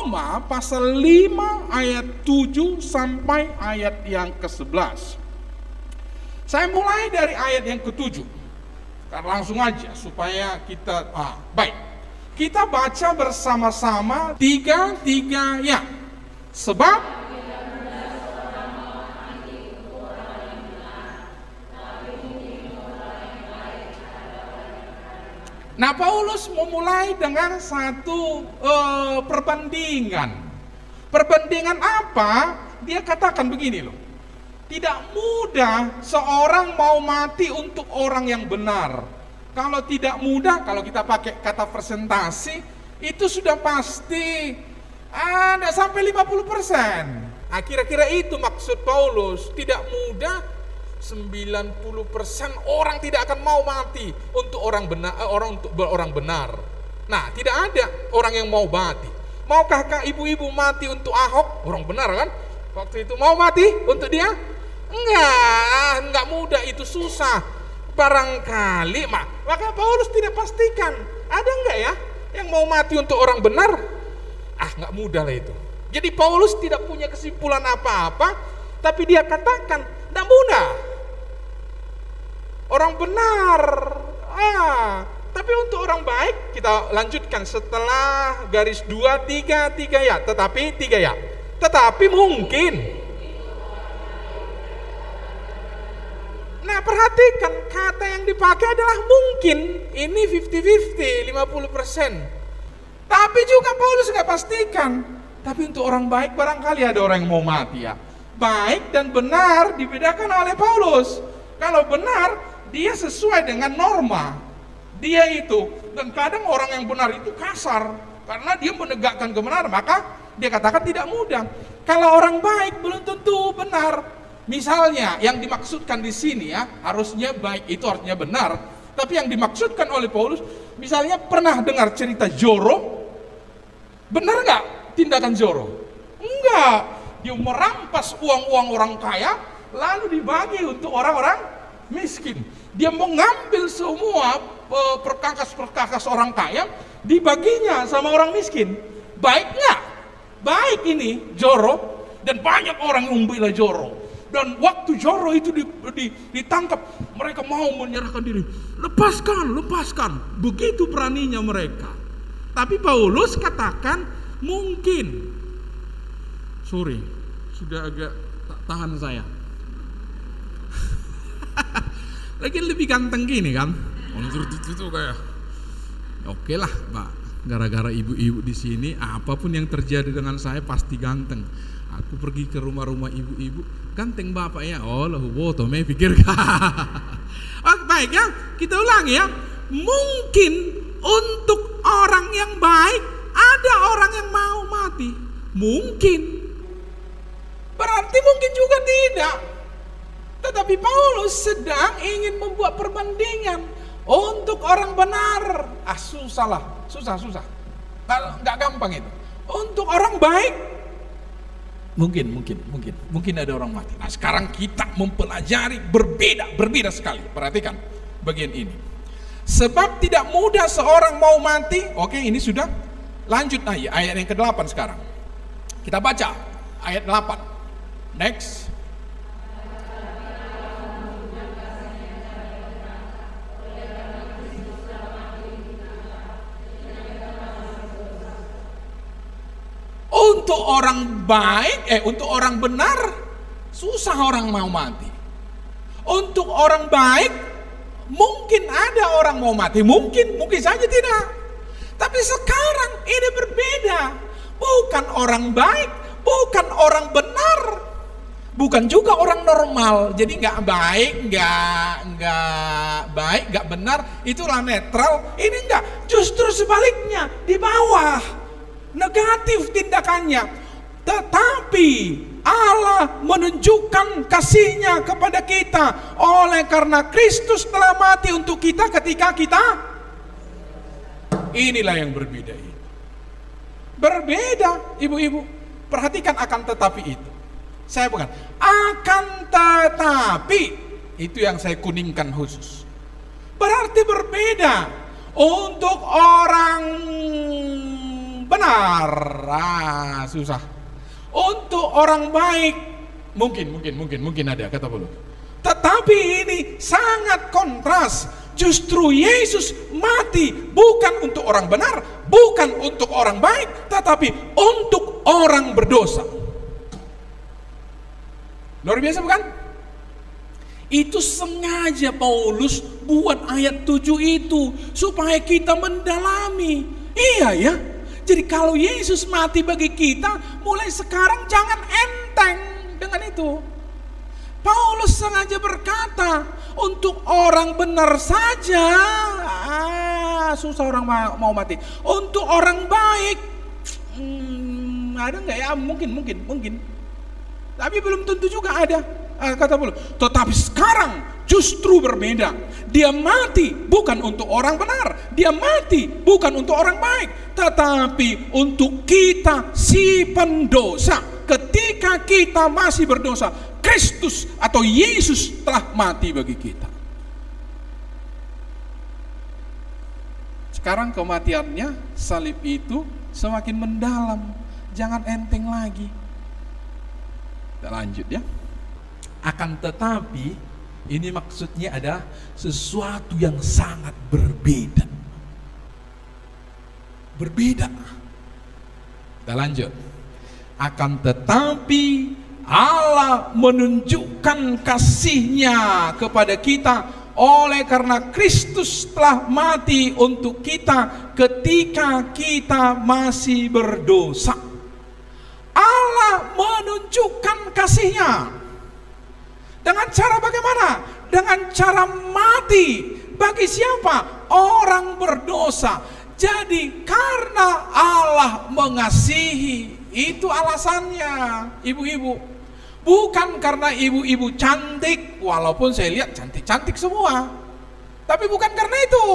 Roma pasal 5 ayat 7 sampai ayat yang ke-11. Saya mulai dari ayat yang ke-7. Langsung aja supaya kita baik. Kita baca bersama-sama 3 ya. Sebab Nah, Paulus memulai dengan satu perbandingan. Perbandingan apa? Dia katakan begini loh. Tidak mudah seorang mau mati untuk orang yang benar. Kalau tidak mudah, kalau kita pakai kata presentasi, itu sudah pasti ada sampai 50%. Nah, kira-kira itu maksud Paulus. Tidak mudah. 90% orang tidak akan mau mati untuk orang benar, Nah, tidak ada orang yang mau mati. Maukah ibu-ibu mati untuk Ahok? Orang benar kan? Waktu itu mau mati untuk dia? Enggak mudah, itu susah. Barangkali, maka Paulus tidak pastikan. Ada enggak ya yang mau mati untuk orang benar? Enggak mudah lah itu. Jadi Paulus tidak punya kesimpulan apa-apa, tapi dia katakan, enggak mudah. Orang benar, tapi untuk orang baik, kita lanjutkan setelah garis 2, 3 ya, tetapi 3 ya, tetapi mungkin. Nah, perhatikan kata yang dipakai adalah mungkin. Ini 50-50, 50%. Tapi juga Paulus nggak pastikan. Tapi untuk orang baik barangkali ada orang yang mau mati ya. Baik dan benar dibedakan oleh Paulus. Kalau benar, dia sesuai dengan norma dia itu. Dan kadang orang yang benar itu kasar karena dia menegakkan kebenaran, maka dia katakan tidak mudah. Kalau orang baik belum tentu benar. Misalnya yang dimaksudkan di sini ya, harusnya baik itu artinya benar. Tapi yang dimaksudkan oleh Paulus, misalnya pernah dengar cerita Zoro? Benar nggak tindakan Zoro? Enggak. Dia merampas uang-uang orang kaya lalu dibagi untuk orang-orang miskin. Dia mengambil semua perkakas-perkakas orang kaya, dibaginya sama orang miskin. Baik nggak? Baik ini Zoro, dan banyak orang yang membela Zoro. Dan waktu Zoro itu ditangkap, mereka mau menyerahkan diri. Lepaskan. Begitu beraninya mereka. Tapi Paulus katakan mungkin. Sorry, sudah agak tak tahan saya. Lagi lebih ganteng gini kan? Itu kayak oke lah, Pak. Gara-gara ibu-ibu di sini, apapun yang terjadi dengan saya pasti ganteng. Aku pergi ke rumah-rumah ibu-ibu, ganteng bapak ya. Oh, lahu boto me pikir. Baik ya, kita ulangi ya. Mungkin untuk orang yang baik ada orang yang mau mati. Mungkin. Berarti mungkin juga tidak. Tetapi Paulus sedang ingin membuat perbandingan untuk orang benar. Susah. Nggak gampang itu. Untuk orang baik, mungkin ada orang mati. Nah, sekarang kita mempelajari berbeda sekali. Perhatikan bagian ini. Sebab tidak mudah seorang mau mati. Oke, ini sudah. Lanjut aja ayat yang ke-8 sekarang. Kita baca ayat 8. Next. Untuk orang baik, untuk orang benar, susah orang mau mati. Untuk orang baik, mungkin ada orang mau mati, mungkin saja tidak. Tapi sekarang ini berbeda. Bukan orang baik, bukan orang benar, bukan juga orang normal. Jadi nggak baik, nggak benar, itulah netral. Ini enggak, justru sebaliknya, di bawah. Negatif tindakannya, tetapi Allah menunjukkan kasih-Nya kepada kita oleh karena Kristus telah mati untuk kita ketika kita. Inilah yang berbeda itu. Berbeda, ibu-ibu. Perhatikan akan tetapi itu. Saya bukan akan tetapi itu yang saya kuningkan khusus. Berarti berbeda. Untuk orang benar, susah. Untuk orang baik, mungkin ada, kata Paulus. Tetapi ini sangat kontras. Justru Yesus mati bukan untuk orang benar, bukan untuk orang baik, tetapi untuk orang berdosa. Luar biasa bukan? Itu sengaja Paulus buat ayat 7 itu supaya kita mendalami. Iya ya. Jadi kalau Yesus mati bagi kita, mulai sekarang jangan enteng dengan itu. Paulus sengaja berkata, untuk orang benar saja, susah orang mau mati. Untuk orang baik, ada nggak ya? Mungkin. Tapi belum tentu juga ada, kata Paulus. Tetapi sekarang justru berbeda. Dia mati bukan untuk orang benar, dia mati bukan untuk orang baik, tetapi untuk kita si pendosa. Ketika kita masih berdosa, Kristus atau Yesus telah mati bagi kita. Sekarang kematiannya, salib itu semakin mendalam, jangan enteng lagi. Kita lanjut ya. Akan tetapi ini maksudnya adalah sesuatu yang sangat berbeda. Kita lanjut. Akan tetapi Allah menunjukkan kasih-Nya kepada kita oleh karena Kristus telah mati untuk kita ketika kita masih berdosa. Allah menunjukkan kasih-Nya dengan cara bagaimana? Dengan cara mati. Bagi siapa? Orang berdosa. Jadi karena Allah mengasihi, itu alasannya, ibu-ibu. Bukan karena ibu-ibu cantik, walaupun saya lihat cantik-cantik semua. Tapi bukan karena itu.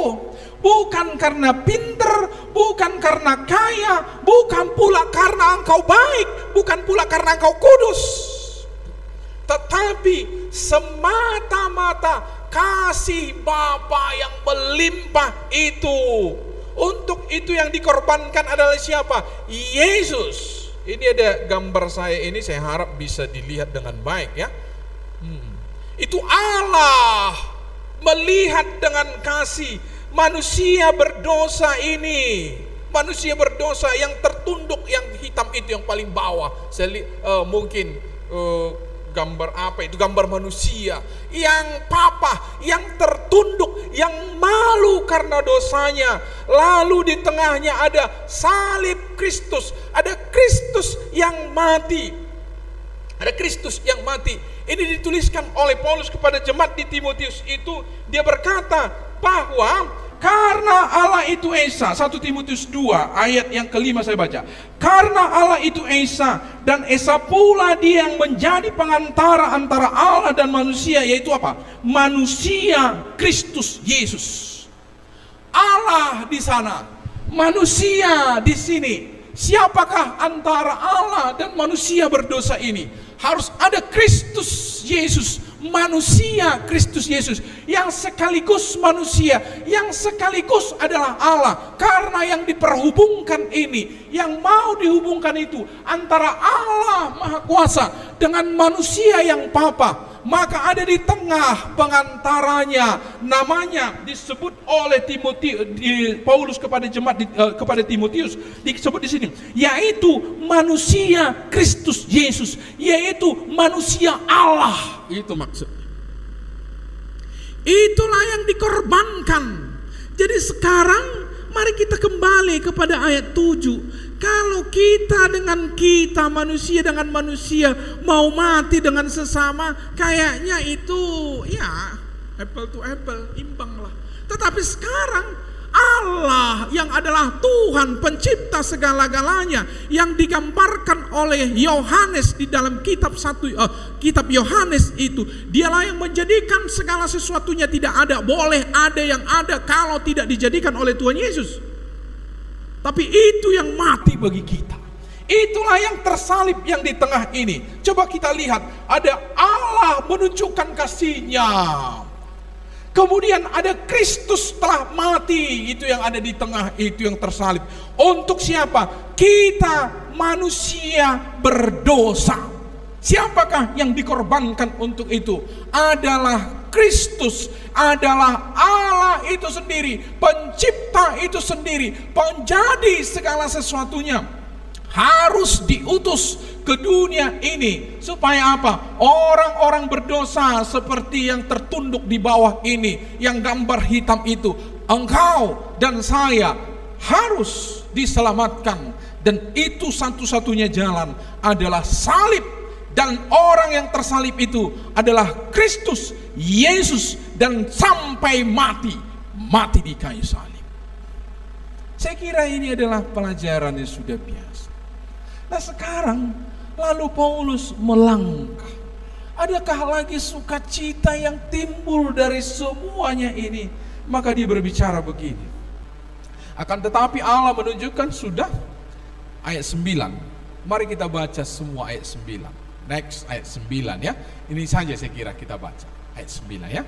Bukan karena pinter, bukan karena kaya, bukan pula karena engkau baik, bukan pula karena engkau kudus. Tetapi semata-mata kasih Bapa yang melimpah itu. Untuk itu yang dikorbankan adalah siapa? Yesus. Ini ada gambar saya ini, saya harap bisa dilihat dengan baik ya. Itu Allah melihat dengan kasih manusia berdosa ini. Manusia berdosa yang tertunduk, yang hitam itu yang paling bawah. Mungkin gambar apa itu? Gambar manusia yang papa, yang tertunduk, yang malu karena dosanya. Lalu di tengahnya ada salib Kristus, ada Kristus yang mati. Ada Kristus yang mati. Ini dituliskan oleh Paulus kepada jemaat di Timotius itu. Dia berkata bahwa karena Allah itu Esa, 1 Timotius 2 ayat yang kelima saya baca. Karena Allah itu Esa, dan Esa pula dia yang menjadi pengantara antara Allah dan manusia, yaitu apa? Manusia Kristus Yesus. Allah di sana, manusia di sini. Siapakah antara Allah dan manusia berdosa ini? Harus ada Kristus Yesus, manusia Kristus Yesus yang sekaligus manusia, yang sekaligus adalah Allah. Karena yang diperhubungkan ini, yang mau dihubungkan itu antara Allah Maha Kuasa dengan manusia yang Bapa, maka ada di tengah pengantaranya, namanya disebut oleh Paulus kepada jemaat kepada Timotius, disebut di sini, yaitu manusia Kristus Yesus, yaitu manusia Allah. Itu maksudnya. Itulah yang dikorbankan. Jadi sekarang mari kita kembali kepada ayat 7. Kalau kita dengan kita, manusia dengan manusia, mau mati dengan sesama, kayaknya itu ya apple to apple, imbang lah. Tetapi sekarang Allah yang adalah Tuhan pencipta segala-galanya, yang digambarkan oleh Yohanes di dalam kitab Yohanes itu, dialah yang menjadikan segala sesuatunya tidak ada. Boleh ada yang ada kalau tidak dijadikan oleh Tuhan Yesus. Tapi itu yang mati bagi kita. Itulah yang tersalib yang di tengah ini. Coba kita lihat, ada Allah menunjukkan kasih-Nya. Kemudian ada Kristus telah mati, itu yang ada di tengah, itu yang tersalib. Untuk siapa? Kita manusia berdosa. Siapakah yang dikorbankan untuk itu? Adalah Kristus, adalah Allah itu sendiri, pencipta itu sendiri, penjadi segala sesuatunya. Harus diutus ke dunia ini supaya apa? Orang-orang berdosa seperti yang tertunduk di bawah ini, yang gambar hitam itu, engkau dan saya harus diselamatkan. Dan itu satu-satunya jalan adalah salib. Dan orang yang tersalib itu adalah Kristus Yesus, dan sampai mati di kayu salib. Saya kira ini adalah pelajaran yang sudah biasa. Nah sekarang lalu Paulus melangkah. Adakah lagi sukacita yang timbul dari semuanya ini? Maka dia berbicara begini. Akan tetapi Allah menunjukkan sudah, ayat 9. Mari kita baca semua ayat 9. Next ayat 9 ya. Ini saja saya kira kita baca. Ayat 9 ya.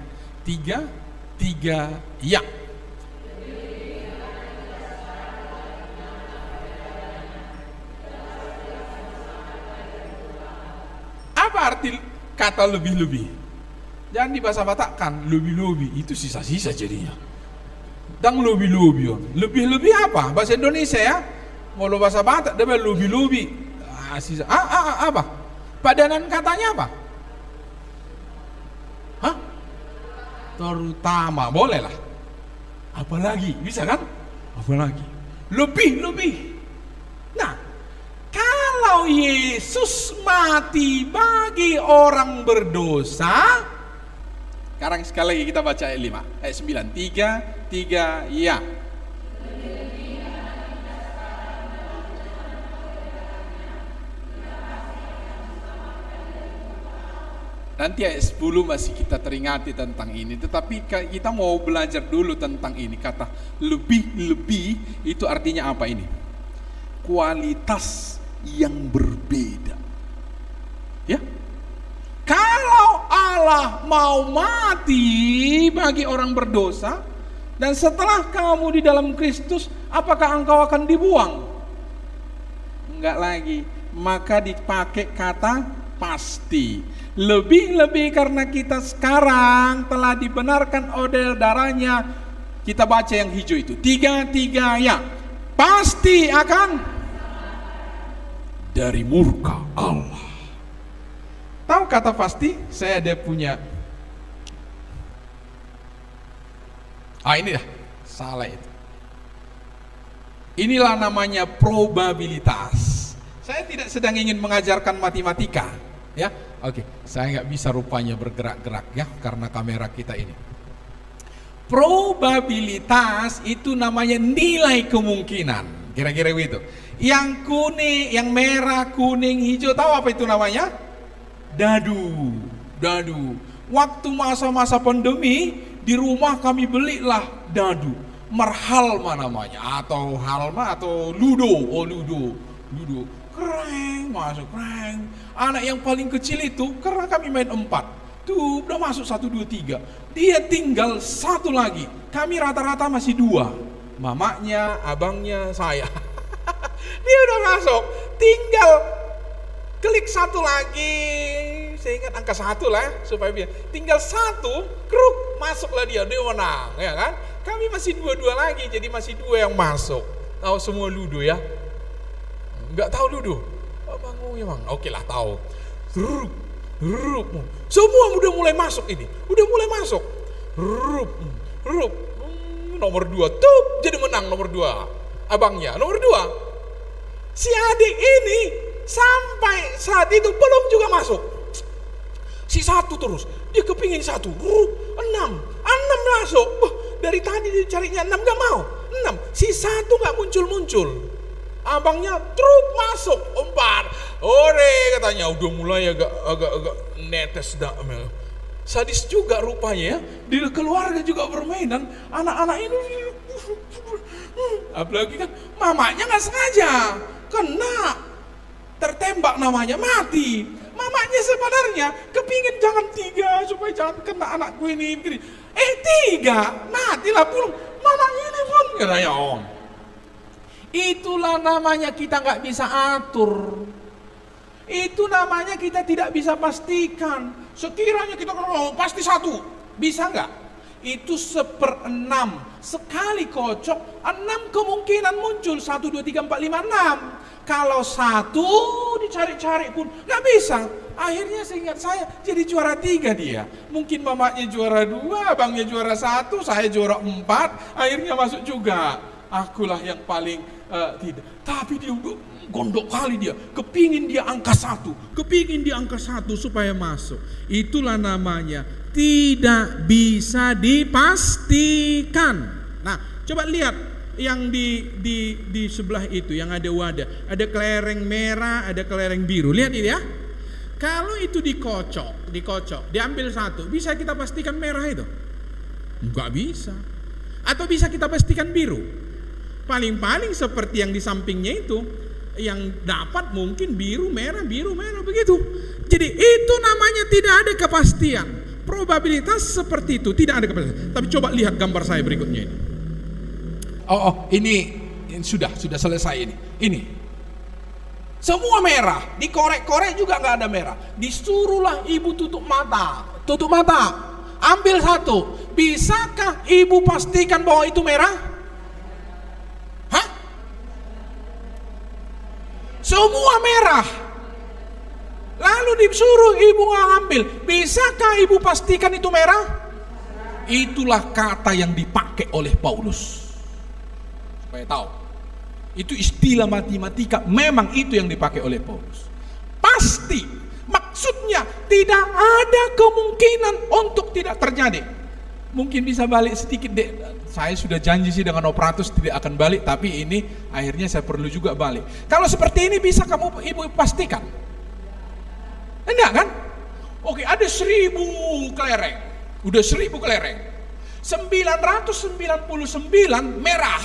3 ya. Apa arti kata lebih-lebih? Jangan dibasa-batakan, lebih-lebih itu sisa-sisa jadinya. Dan lebih-lebih. Lebih-lebih apa? Bahasa Indonesia ya. Kalau bahasa Batak dia lebih-lebih. Sisa. Apa? Padanan katanya apa? Hah? Terutama, boleh lah. Apalagi, bisa kan? Apalagi. Lebih-lebih. Nah, kalau Yesus mati bagi orang berdosa, sekarang sekali lagi kita baca ayat 5, ayat 9, 3 ya. Nanti ayat 10 masih kita teringati tentang ini, tetapi kita mau belajar dulu tentang ini. Kata lebih-lebih itu artinya apa ini? Kualitas yang berbeda. Ya. Kalau Allah mau mati bagi orang berdosa, dan setelah kamu di dalam Kristus, apakah engkau akan dibuang? Enggak lagi. Maka dipakai kata pasti. Lebih-lebih karena kita sekarang telah dibenarkan oleh darahnya. Kita baca yang hijau itu. 3 ya. Pasti akan dari murka Allah. Tahu kata pasti? Saya ada punya. Ini dah. Salah itu. Inilah namanya probabilitas. Saya tidak sedang ingin mengajarkan matematika. Ya, oke. Saya nggak bisa rupanya bergerak-gerak ya, karena kamera kita ini. Probabilitas itu namanya nilai kemungkinan. Kira-kira begitu. Yang kuning, yang merah, kuning, hijau, tahu apa itu namanya? Dadu. Waktu masa-masa pandemi, di rumah kami belilah dadu. Marhalma namanya, atau halma, atau ludo. Ludo. Keren, masuk keren. Anak yang paling kecil itu, karena kami main 4, tuh udah masuk 1, 2, 3. Dia tinggal 1 lagi. Kami rata-rata masih 2. Mamanya, abangnya, saya. Dia udah masuk. Tinggal klik 1 lagi. Saya ingat angka 1 lah ya, supaya biar. Tinggal 1, kruk, masuklah dia menang, ya kan? Kami masih 2 lagi, jadi masih 2 yang masuk. Tahu semua ludo ya? Enggak tahu ludo? Bangun ya bang. Oke lah tahu. Semua udah mulai masuk ini. Udah mulai masuk. Nomor 2 tuh jadi menang nomor 2. Abangnya nomor 2. Si adik ini sampai saat itu belum juga masuk. Si 1 terus. Dia kepingin 1. 6 masuk. Dari tadi dia carinya 6 gak mau. 6. Si 1 gak muncul. Abangnya truk masuk 4. Ore katanya udah mulai agak netes dah. Sadis juga rupanya ya. Di keluarga juga permainan anak-anak ini. Apalagi kan mamanya nggak sengaja kena tertembak, namanya mati. Mamanya sebenarnya kepingin jangan 3 supaya jangan kena anakku ini. 3 matilah pulung. Mama ini pun katanya om. Itulah namanya kita nggak bisa atur. Itu namanya kita tidak bisa pastikan. Sekiranya kita pasti 1, bisa nggak? Itu 1/6. Sekali kocok 6 kemungkinan muncul. 1, 2, 3, 4, 5, 6. Kalau 1 dicari-cari pun nggak bisa. Akhirnya seingat saya jadi juara 3 dia. Mungkin mamanya juara 2, abangnya juara 1, saya juara 4. Akhirnya masuk juga. Akulah yang paling tidak. Tapi dia gondok kali dia. Kepingin dia angka 1. Kepingin dia angka 1 supaya masuk. Itulah namanya tidak bisa dipastikan. Nah, coba lihat yang di sebelah itu yang ada wadah. Ada kelereng merah, ada kelereng biru. Lihat ini ya. Kalau itu dikocok, diambil 1, bisa kita pastikan merah itu? Enggak bisa. Atau bisa kita pastikan biru? Paling-paling seperti yang di sampingnya itu, yang dapat mungkin biru, merah begitu. Jadi itu namanya tidak ada kepastian. Probabilitas seperti itu tidak ada kepastian. Tapi coba lihat gambar saya berikutnya ini. Ini sudah selesai ini. Ini semua merah, dikorek-korek juga nggak ada merah. Disuruhlah ibu tutup mata, ambil 1. Bisakah ibu pastikan bahwa itu merah? Semua merah. Lalu disuruh ibu ngambil. Bisakah ibu pastikan itu merah? Itulah kata yang dipakai oleh Paulus. Supaya tahu. Itu istilah matematika, memang itu yang dipakai oleh Paulus. Pasti. Maksudnya tidak ada kemungkinan untuk tidak terjadi. Mungkin bisa balik sedikit deh. Saya sudah janji sih dengan operator tidak akan balik, tapi ini akhirnya saya perlu juga balik. Kalau seperti ini bisa kamu ibu pastikan? Enggak kan? Oke, ada 1000 kelereng. Udah 1000 kelereng. 999 merah.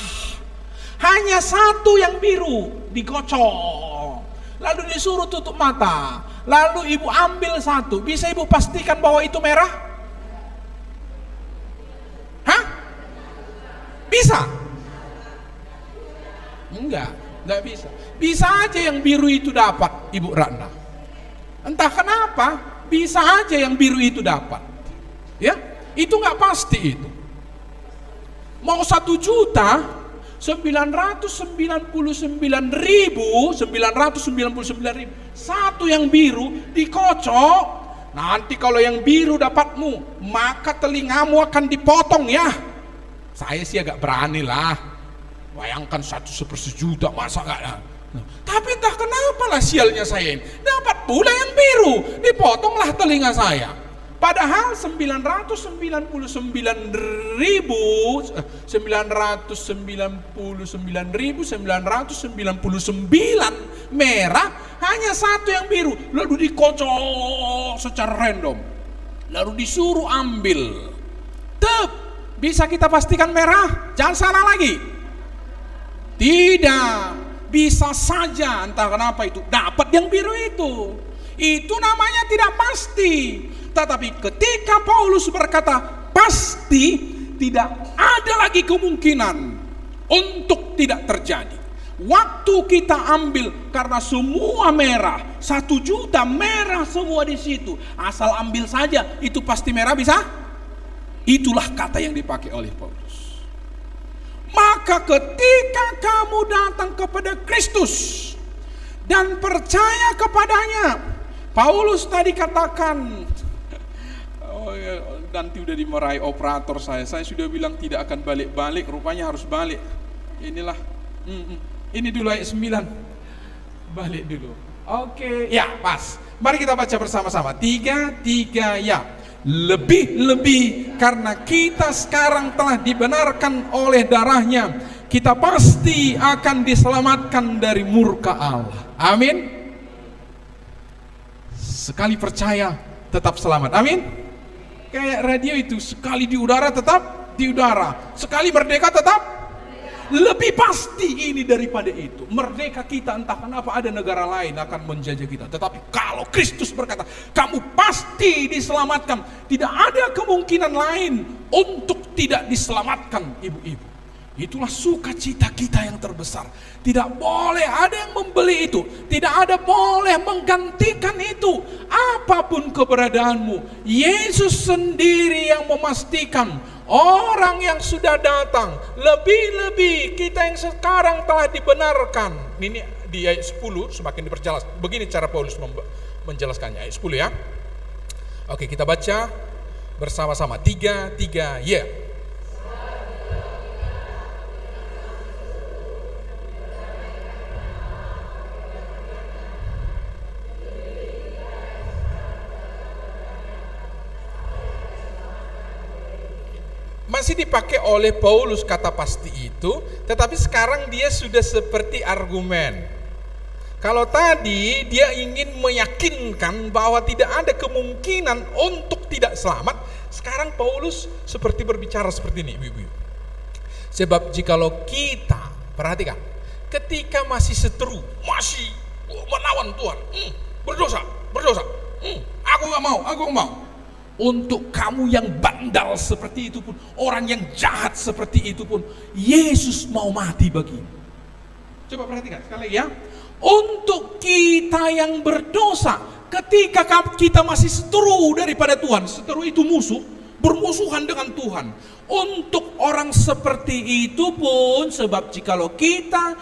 Hanya 1 yang biru dikocok. Lalu disuruh tutup mata. Lalu ibu ambil 1. Bisa ibu pastikan bahwa itu merah? Bisa? Enggak bisa. Bisa aja yang biru itu dapat, Ibu Ratna. Entah kenapa, bisa aja yang biru itu dapat. Ya, itu nggak pasti itu. Mau 1.999.999.000 satu yang biru dikocok. Nanti kalau yang biru dapatmu, maka telingamu akan dipotong ya. Saya sih agak berani lah. Bayangkan 1/100.000.000, masa enggak? Nah, tapi entah kenapa lah sialnya saya ini dapat pula yang biru, dipotonglah telinga saya. Padahal 999.999 merah, hanya 1 yang biru. Lalu dikocok secara random. Lalu disuruh ambil. Bisa kita pastikan merah? Jangan salah lagi. Tidak. Bisa saja entah kenapa itu dapat yang biru itu. Itu namanya tidak pasti. Tetapi ketika Paulus berkata pasti, tidak ada lagi kemungkinan untuk tidak terjadi. Waktu kita ambil, karena semua merah, 1 juta merah semua di situ. Asal ambil saja, itu pasti merah bisa? Itulah kata yang dipakai oleh Paulus. Maka ketika kamu datang kepada Kristus dan percaya kepadanya, Paulus tadi katakan, nanti udah dimarahi operator saya sudah bilang tidak akan balik-balik, rupanya harus balik. Inilah, ini dulu ayat 9, balik dulu. Oke, ya pas. Mari kita baca bersama-sama. 3 ya. Lebih-lebih karena kita sekarang telah dibenarkan oleh darahnya, kita pasti akan diselamatkan dari murka Allah. Amin. Sekali percaya tetap selamat. Amin. Kayak radio itu, sekali di udara tetap di udara, sekali merdeka tetap. Lebih pasti ini daripada itu. Merdeka kita entah kenapa ada negara lain akan menjajah kita. Tetapi kalau Kristus berkata, kamu pasti diselamatkan. Tidak ada kemungkinan lain untuk tidak diselamatkan, ibu-ibu. Itulah sukacita kita yang terbesar. Tidak boleh ada yang membeli itu. Tidak ada boleh menggantikan itu. Apapun keberadaanmu, Yesus sendiri yang memastikan orang yang sudah datang, lebih-lebih kita yang sekarang telah dibenarkan. Ini di ayat 10 semakin diperjelas. Begini cara Paulus menjelaskannya. Ayat 10 ya. Oke, kita baca bersama-sama. 3, ya. Masih dipakai oleh Paulus kata pasti itu, tetapi sekarang dia sudah seperti argumen. Kalau tadi dia ingin meyakinkan bahwa tidak ada kemungkinan untuk tidak selamat, sekarang Paulus seperti berbicara seperti ini, ibu-ibu. Sebab jikalau kita, perhatikan, ketika masih seteru, masih melawan Tuhan, berdosa, aku gak mau. Untuk kamu yang bandal seperti itu pun, orang yang jahat seperti itu pun, Yesus mau mati bagimu. Coba perhatikan sekali lagi ya. Untuk kita yang berdosa, ketika kita masih seteru daripada Tuhan, seteru itu musuh, bermusuhan dengan Tuhan. Untuk orang seperti itu pun, sebab jikalau kita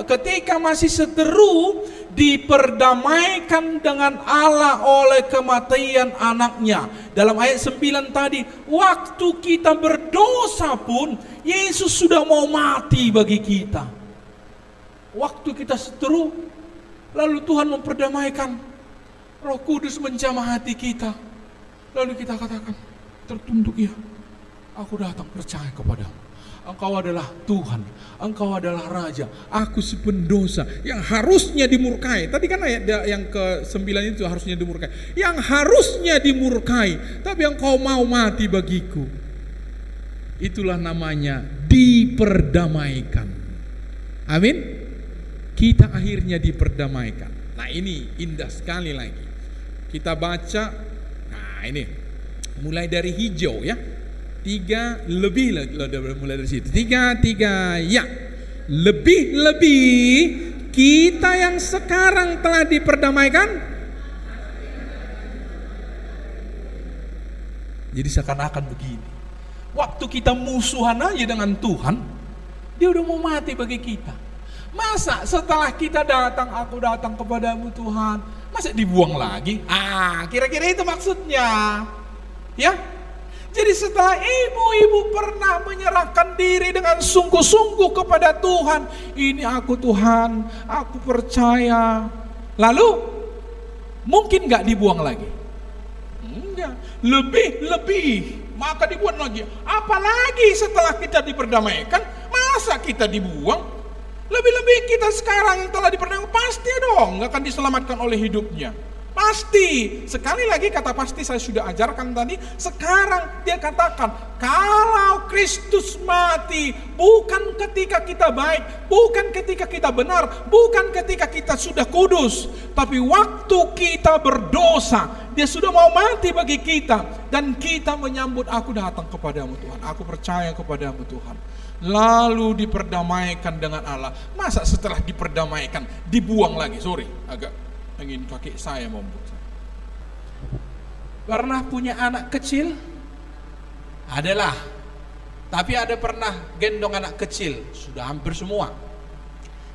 ketika masih seteru, diperdamaikan dengan Allah oleh kematian anaknya. Dalam ayat 9 tadi, waktu kita berdosa pun Yesus sudah mau mati bagi kita. Waktu kita seteru, lalu Tuhan memperdamaikan, Roh Kudus menjamah hati kita, lalu kita katakan, tertunduk ya, aku datang percaya kepadamu. Engkau adalah Tuhan, Engkau adalah Raja, aku si pendosa yang harusnya dimurkai. Tadi kan ayat yang ke-9 itu harusnya dimurkai. Yang harusnya dimurkai, tapi Engkau mau mati bagiku. Itulah namanya diperdamaikan. Amin. Kita akhirnya diperdamaikan. Nah ini indah sekali lagi. Kita baca, nah ini mulai dari hijau ya. 3 lebih mulai dari situ. 3 ya. Lebih kita yang sekarang telah diperdamaikan. Jadi seakan-akan begini. Waktu kita musuhan aja dengan Tuhan, dia udah mau mati bagi kita. Masa setelah kita datang, aku datang kepadamu Tuhan, masa dibuang lagi? Kira-kira itu maksudnya. Ya. Jadi setelah ibu-ibu pernah menyerahkan diri dengan sungguh-sungguh kepada Tuhan, ini aku Tuhan, aku percaya. Lalu mungkin gak dibuang lagi? Enggak. Lebih, maka dibuang lagi. Apalagi setelah kita diperdamaikan, masa kita dibuang? Lebih-lebih kita sekarang yang telah diperdamaikan, pasti dong gak akan diselamatkan oleh hidupnya. Pasti, sekali lagi kata pasti saya sudah ajarkan tadi. Sekarang dia katakan, kalau Kristus mati, bukan ketika kita baik, bukan ketika kita benar, bukan ketika kita sudah kudus, tapi waktu kita berdosa, dia sudah mau mati bagi kita. Dan kita menyambut, aku datang kepadamu Tuhan, aku percaya kepadamu Tuhan. Lalu diperdamaikan dengan Allah. Masa setelah diperdamaikan dibuang lagi? Sorry, agak ingin kaki saya membut. Pernah punya anak kecil? Adalah. Tapi ada pernah gendong anak kecil? Sudah hampir semua.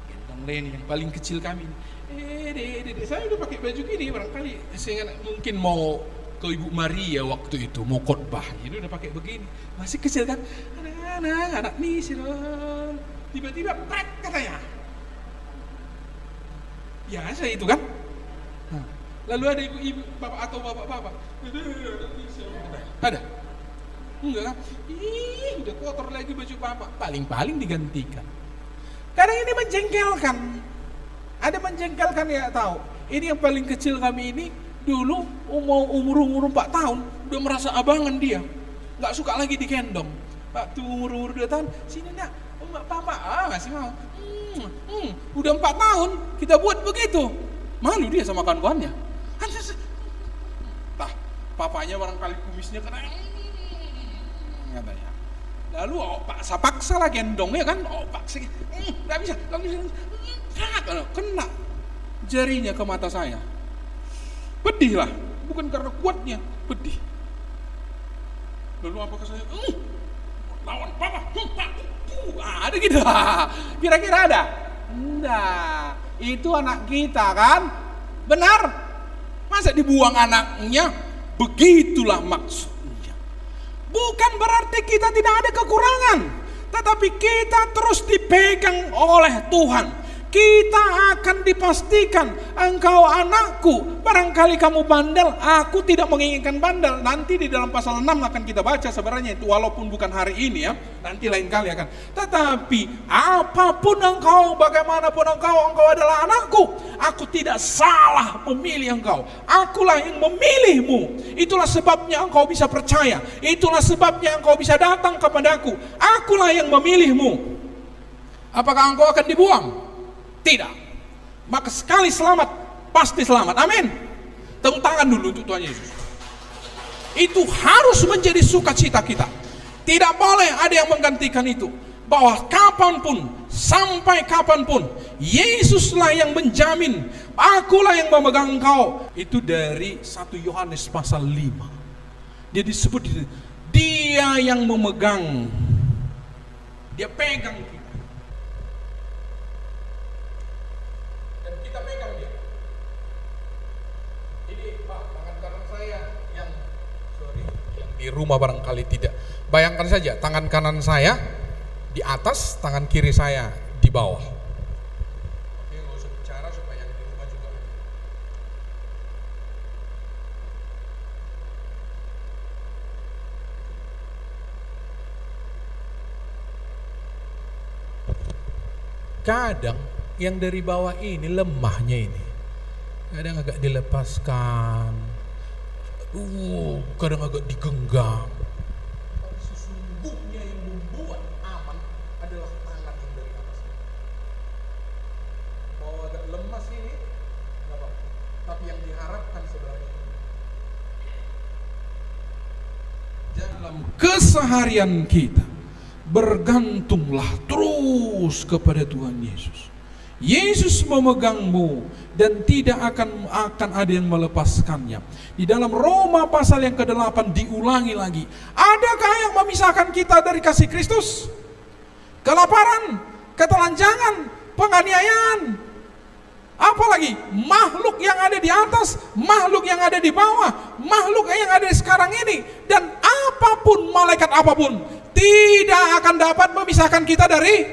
Gendong Leni yang paling kecil kami. Dek, saya udah pakai baju gini, barangkali saya mungkin mau ke Ibu Maria waktu itu mau khotbah. Ini udah pakai begini. Masih kecil kan? Anak nih sih. Tiba-tiba prak katanya. Ya saya itu kan. Lalu ada ibu-ibu, bapak atau bapak-bapak. Ada? Enggak kan? Udah kotor lagi baju bapak. Paling-paling digantikan. Kadang ini menjengkelkan. Ada menjengkelkan ya tahu. Ini yang paling kecil kami ini dulu umur 4 tahun udah merasa abangan dia. Enggak suka lagi digendong. Waktu umur 2 tahun, sini nak, papa, masih mau. Udah 4 tahun kita buat begitu. Malu dia sama kawan-kawannya. Papanya barangkali kumisnya kena, katanya. Lalu paksa lah gendong ya kan, paksa, nggak bisa, kena jarinya ke mata saya. Pedih lah, bukan karena kuatnya, pedih. Lalu apakah saya, lawan papa, ada gitu, kira-kira ada? Enggak, itu anak kita kan, benar? Masa dibuang anaknya? Begitulah maksudnya. Bukan berarti kita tidak ada kekurangan, tetapi kita terus dipegang oleh Tuhan. Kita akan dipastikan, engkau anakku, barangkali kamu bandel, aku tidak menginginkan bandel. Nanti di dalam pasal 6 akan kita baca sebenarnya itu, walaupun bukan hari ini ya, nanti lain kali akan. Tetapi apapun engkau, bagaimanapun engkau adalah anakku. Aku tidak salah memilih engkau, akulah yang memilihmu. Itulah sebabnya engkau bisa percaya, itulah sebabnya engkau bisa datang kepadaku. Akulah yang memilihmu. Apakah engkau akan dibuang? Tidak. Maka sekali selamat, pasti selamat. Amin. Tepuk tangan dulu untuk Tuhan Yesus. Itu harus menjadi sukacita kita. Tidak boleh ada yang menggantikan itu. Bahwa kapanpun, sampai kapanpun, Yesuslah yang menjamin, akulah yang memegang engkau. Itu dari 1 Yohanes pasal 5. Dia disebut, dia yang memegang, dia pegang kita. Di rumah barangkali tidak. Bayangkan saja, tangan kanan saya di atas, tangan kiri saya di bawah. Oke, nggak usah bicara supaya yang di rumah juga. Kadang yang dari bawah ini lemahnya ini, kadang agak dilepaskan. Kadang agak digenggam. Tapi sesungguhnya yang membuat aman adalah tangan yang dari atas. Mau agak lemas ini, nggak apa-apa. Tapi yang diharapkan sebenarnya dalam keseharian kita, bergantunglah terus kepada Tuhan Yesus. Yesus memegangmu dan tidak akan ada yang melepaskannya. Di dalam Roma pasal yang ke-8 diulangi lagi. Adakah yang memisahkan kita dari kasih Kristus? Kelaparan, ketelanjangan, penganiayaan, apalagi makhluk yang ada di atas, makhluk yang ada di bawah, makhluk yang ada sekarang ini, dan apapun, malaikat apapun, tidak akan dapat memisahkan kita dari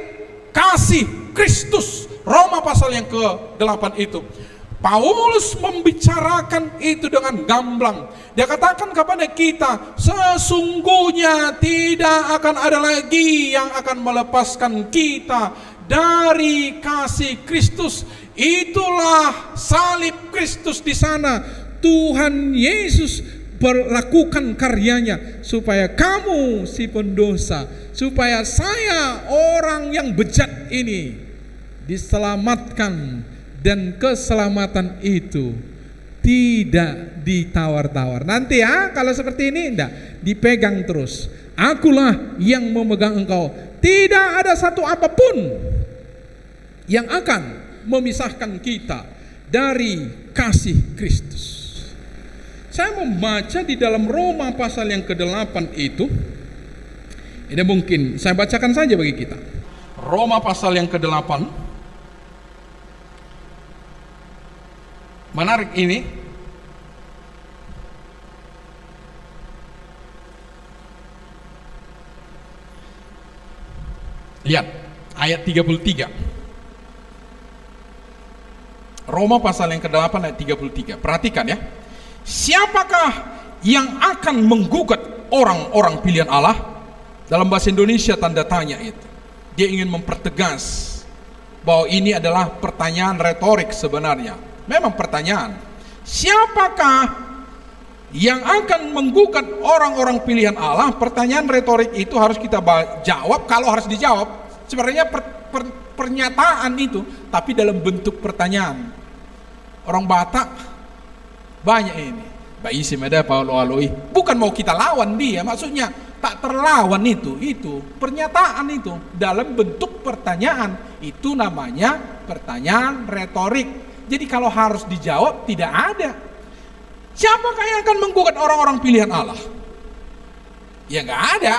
kasih Kristus. Roma pasal yang ke-8 itu. Paulus membicarakan itu dengan gamblang. Dia katakan kepada kita, sesungguhnya tidak akan ada lagi yang akan melepaskan kita dari kasih Kristus. Itulah salib Kristus di sana. Tuhan Yesus berlakukan karyanya supaya kamu si pendosa, supaya saya orang yang bejat ini diselamatkan, dan keselamatan itu tidak ditawar-tawar. Nanti ya kalau seperti ini enggak, dipegang terus. Akulah yang memegang engkau. Tidak ada satu apapun yang akan memisahkan kita dari kasih Kristus. Saya membaca di dalam Roma pasal yang ke-8 itu. Ini mungkin saya bacakan saja bagi kita. Roma pasal yang ke-8. Menarik ini. Lihat ayat 33. Roma pasal yang ke-8 ayat 33. Perhatikan ya. Siapakah yang akan menggugat orang-orang pilihan Allah? Dalam bahasa Indonesia tanda tanya itu. Dia ingin mempertegas bahwa ini adalah pertanyaan retorik sebenarnya. Memang pertanyaan. Siapakah yang akan menggugat orang-orang pilihan Allah. Pertanyaan retorik itu harus kita jawab kalau harus dijawab. Sebenarnya pernyataan itu, tapi dalam bentuk pertanyaan. Orang Batak banyak ini. Bayi semeda Paulo aloi. Bukan mau kita lawan dia, maksudnya tak terlawan itu pernyataan itu dalam bentuk pertanyaan. Itu namanya pertanyaan retorik. Jadi kalau harus dijawab tidak ada. Siapakah yang akan menggugat orang-orang pilihan Allah? Ya nggak ada.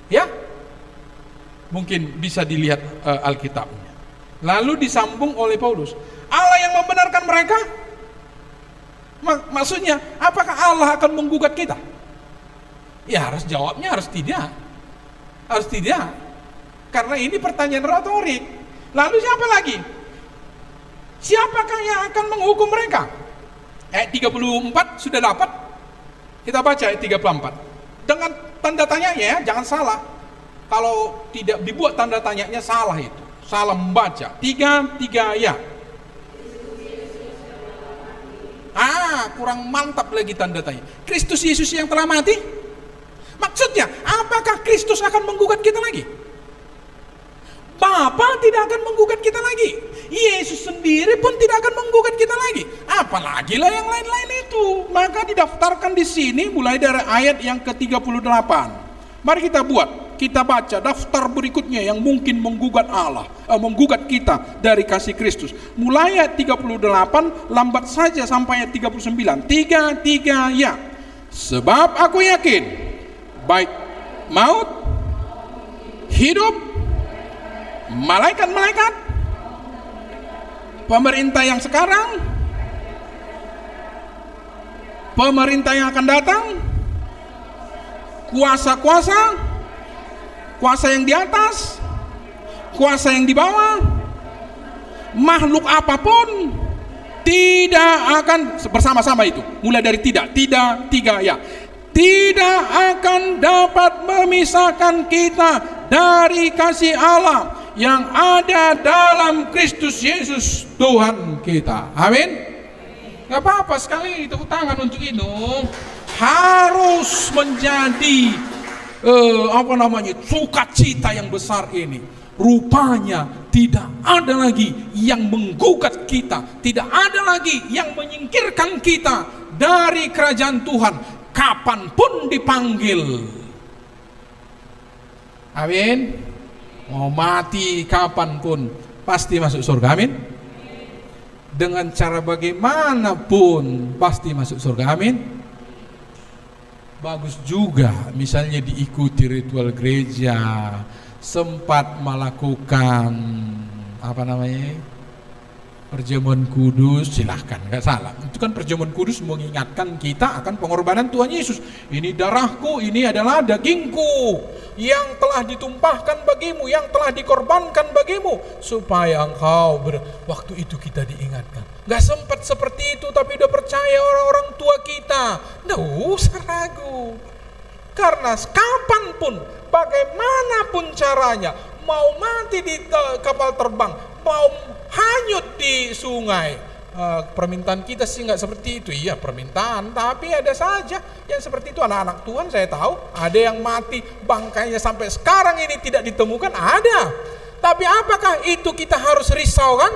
Ya, mungkin bisa dilihat Alkitabnya. Lalu disambung oleh Paulus. Allah yang membenarkan mereka. Maksudnya, apakah Allah akan menggugat kita? Ya harus jawabnya harus tidak. Harus tidak. Karena ini pertanyaan retorik. Lalu siapa lagi? Siapakah yang akan menghukum mereka? Ayat 34 sudah dapat. Kita baca ayat 34. Dengan tanda tanyanya ya, jangan salah. Kalau tidak dibuat tanda tanyanya salah itu. Salah membaca. 3 ya. Kurang mantap lagi tanda tanya. Kristus Yesus yang telah mati? Maksudnya, apakah Kristus akan menggugat kita lagi? Bapa tidak akan menggugat kita lagi. Yesus sendiri pun tidak akan menggugat kita lagi. Apalagi lah yang lain-lain itu. Maka didaftarkan di sini mulai dari ayat yang ke-38. Mari kita buat, kita baca daftar berikutnya yang mungkin menggugat Allah, menggugat kita dari kasih Kristus. Mulai ayat 38, lambat saja sampai ayat 39. 3 ya. Sebab aku yakin, baik maut, hidup, malaikat-malaikat, pemerintah yang sekarang, pemerintah yang akan datang, kuasa-kuasa, kuasa yang di atas, kuasa yang di bawah, makhluk apapun tidak akan bersama-sama itu. Mulai dari tidak 3 ya. Tidak akan dapat memisahkan kita dari kasih Allah yang ada dalam Kristus Yesus Tuhan kita. Amin. Gak apa-apa sekali tepuk tangan untuk itu. Harus menjadi sukacita yang besar ini. Rupanya tidak ada lagi yang menggugat kita, tidak ada lagi yang menyingkirkan kita dari kerajaan Tuhan kapanpun dipanggil. Amin. Mau mati kapanpun pasti masuk surga. Amin. Dengan cara bagaimanapun pasti masuk surga. Amin. Bagus juga misalnya diikuti ritual gereja, sempat melakukan perjamuan kudus, silahkan, gak salah. Itu kan perjamuan kudus mengingatkan kita akan pengorbanan Tuhan Yesus. Ini darahku, ini adalah dagingku yang telah ditumpahkan bagimu, yang telah dikorbankan bagimu, supaya engkau waktu itu kita diingatkan. Gak sempat seperti itu, tapi udah percaya orang-orang tua kita. Nggak usah ragu. Karena kapanpun, bagaimanapun caranya, mau mati di kapal terbang, mau hanyut di sungai, permintaan kita sih nggak seperti itu. Iya permintaan, tapi ada saja yang seperti itu. Anak-anak Tuhan saya tahu ada yang mati bangkainya sampai sekarang ini tidak ditemukan, ada. Tapi apakah itu kita harus risau kan?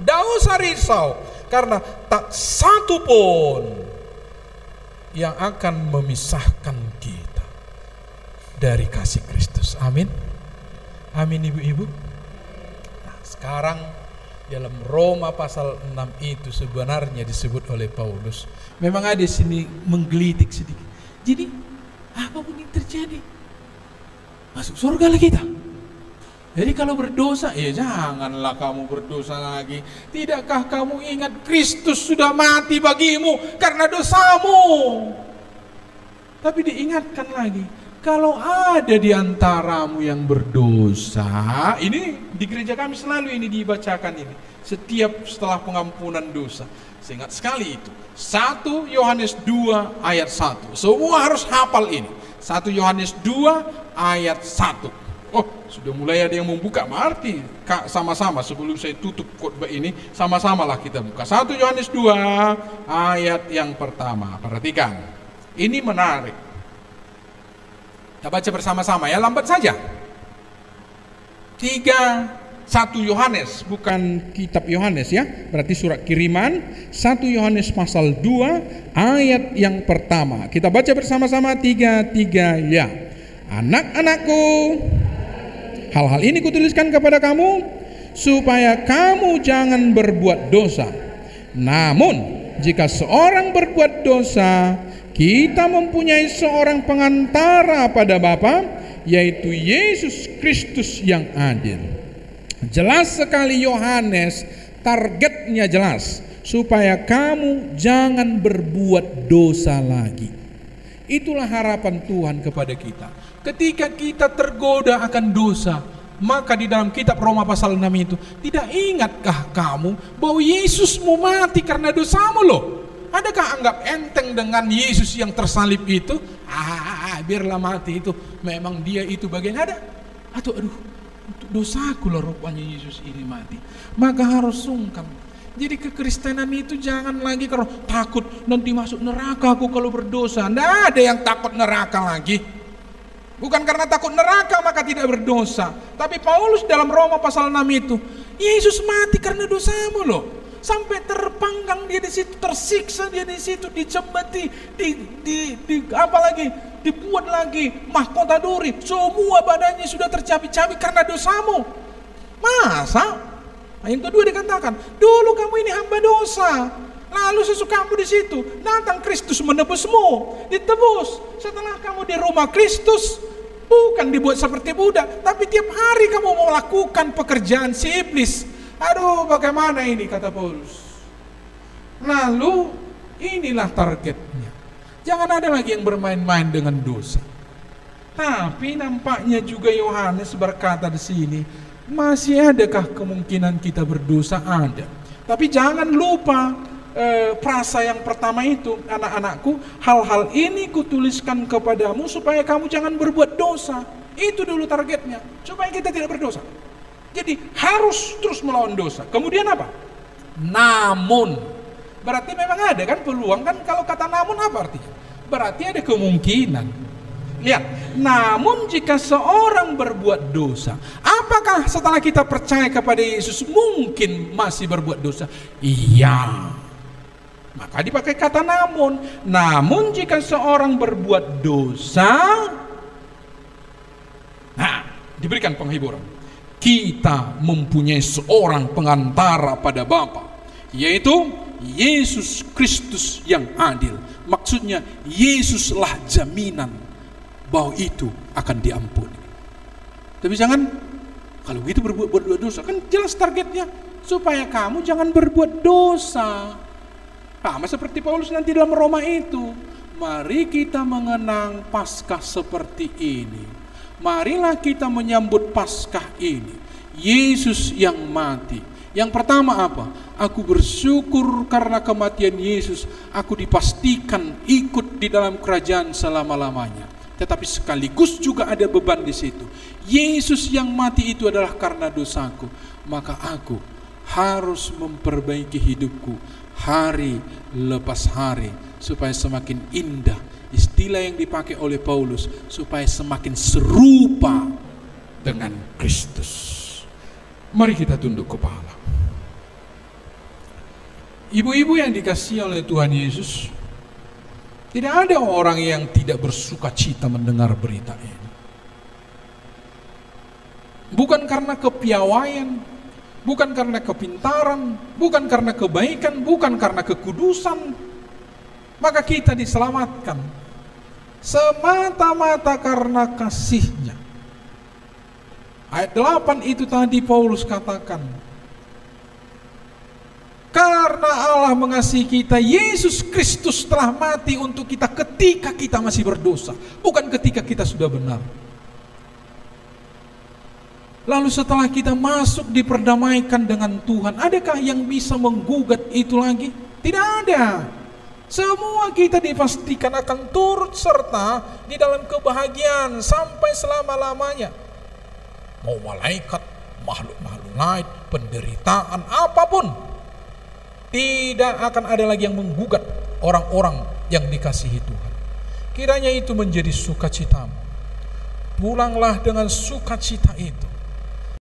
Nggak usah risau, karena tak satu pun yang akan memisahkan kita dari kasih Kristus. Amin. Amin ibu-ibu. Nah, sekarang dalam Roma pasal 6 itu sebenarnya disebut oleh Paulus. Memang ada sini menggelitik sedikit. Jadi apapun yang terjadi, masuk surga lah kita. Jadi kalau berdosa, ya janganlah kamu berdosa lagi. Tidakkah kamu ingat Kristus sudah mati bagimu karena dosamu? Tapi diingatkan lagi, kalau ada di antaramu yang berdosa, ini di gereja kami selalu ini dibacakan ini. Setiap setelah pengampunan dosa. Saya ingat sekali itu. 1 Yohanes 2 ayat 1. Semua harus hafal ini. 1 Yohanes 2 ayat 1. Oh, sudah mulai ada yang membuka. Berarti sama-sama sebelum saya tutup khotbah ini, sama-samalah kita buka 1 Yohanes 2 ayat yang pertama. Perhatikan, ini menarik. Kita baca bersama-sama ya, lambat saja. 1 Yohanes, bukan kitab Yohanes ya, berarti surat kiriman. 1 Yohanes pasal 2 ayat yang pertama. Kita baca bersama-sama 3 ya. Anak-anakku, hal-hal ini kutuliskan kepada kamu supaya kamu jangan berbuat dosa. Namun jika seorang berbuat dosa, kita mempunyai seorang pengantara pada Bapa, yaitu Yesus Kristus yang adil. Jelas sekali Yohanes, targetnya jelas, supaya kamu jangan berbuat dosa lagi. Itulah harapan Tuhan kepada kita. Ketika kita tergoda akan dosa, maka di dalam kitab Roma pasal 6 itu, tidak ingatkah kamu bahwa Yesus mau mati karena dosamu loh? Adakah anggap enteng dengan Yesus yang tersalib itu? Biarlah mati itu, memang dia itu bagian ada. Atau aduh, untuk dosaku lah rupanya Yesus ini mati. Maka harus sungkan. Jadi kekristenan itu jangan lagi kalau takut nanti masuk neraka aku kalau berdosa. Tidak ada yang takut neraka lagi. Bukan karena takut neraka maka tidak berdosa. Tapi Paulus dalam Roma pasal 6 itu, Yesus mati karena dosamu loh. Sampai terpanggang dia di situ, tersiksa dia di situ, dicembeti, apalagi dibuat lagi mahkota duri. Semua badannya sudah tercabik-cabik karena dosamu. Masa? Nah, yang kedua dikatakan, dulu kamu ini hamba dosa, lalu sesukamu di situ, datang Kristus menebusmu, ditebus. Setelah kamu di rumah Kristus, bukan dibuat seperti budak, tapi tiap hari kamu mau melakukan pekerjaan si iblis. Aduh, bagaimana ini, kata Paulus. Lalu inilah targetnya. Jangan ada lagi yang bermain-main dengan dosa. Tapi nampaknya juga Yohanes berkata di sini, masih adakah kemungkinan kita berdosa? Ada. Tapi jangan lupa frasa yang pertama itu, anak-anakku, hal-hal ini kutuliskan kepadamu supaya kamu jangan berbuat dosa. Itu dulu targetnya, supaya kita tidak berdosa. Jadi harus terus melawan dosa. Kemudian apa? Namun, berarti memang ada kan peluang kan. Kalau kata namun apa artinya? Berarti ada kemungkinan. Lihat, namun jika seorang berbuat dosa, apakah setelah kita percaya kepada Yesus mungkin masih berbuat dosa? Iya. Maka dipakai kata namun. Namun jika seorang berbuat dosa, nah, diberikan penghiburan. Kita mempunyai seorang pengantara pada Bapa, yaitu Yesus Kristus yang adil. Maksudnya Yesuslah jaminan bahwa itu akan diampuni. Tapi jangan, kalau gitu berbuat dosa, kan jelas targetnya supaya kamu jangan berbuat dosa. Sama seperti Paulus nanti dalam Roma itu. Mari kita mengenang Paskah seperti ini. Marilah kita menyambut Paskah ini, Yesus yang mati. Yang pertama apa? Aku bersyukur karena kematian Yesus, aku dipastikan ikut di dalam kerajaan selama-lamanya. Tetapi sekaligus juga ada beban di situ. Yesus yang mati itu adalah karena dosaku, maka aku harus memperbaiki hidupku hari lepas hari supaya semakin indah. Istilah yang dipakai oleh Paulus, supaya semakin serupa dengan Kristus. Mari kita tunduk kepala. Ibu-ibu yang dikasihi oleh Tuhan Yesus, tidak ada orang yang tidak bersuka cita mendengar berita ini. Bukan karena kepiawaian, bukan karena kepintaran, bukan karena kebaikan, bukan karena kekudusan, maka kita diselamatkan semata-mata karena kasih-Nya. Ayat 8 itu tadi Paulus katakan, karena Allah mengasihi kita, Yesus Kristus telah mati untuk kita ketika kita masih berdosa, bukan ketika kita sudah benar. Lalu setelah kita masuk diperdamaikan dengan Tuhan, adakah yang bisa menggugat itu lagi? Tidak ada. Semua kita dipastikan akan turut serta di dalam kebahagiaan sampai selama-lamanya. mau malaikat, makhluk-makhluk lain, penderitaan, apapun, tidak akan ada lagi yang menggugat orang-orang yang dikasihi Tuhan. Kiranya itu menjadi sukacitamu. Pulanglah dengan sukacita itu.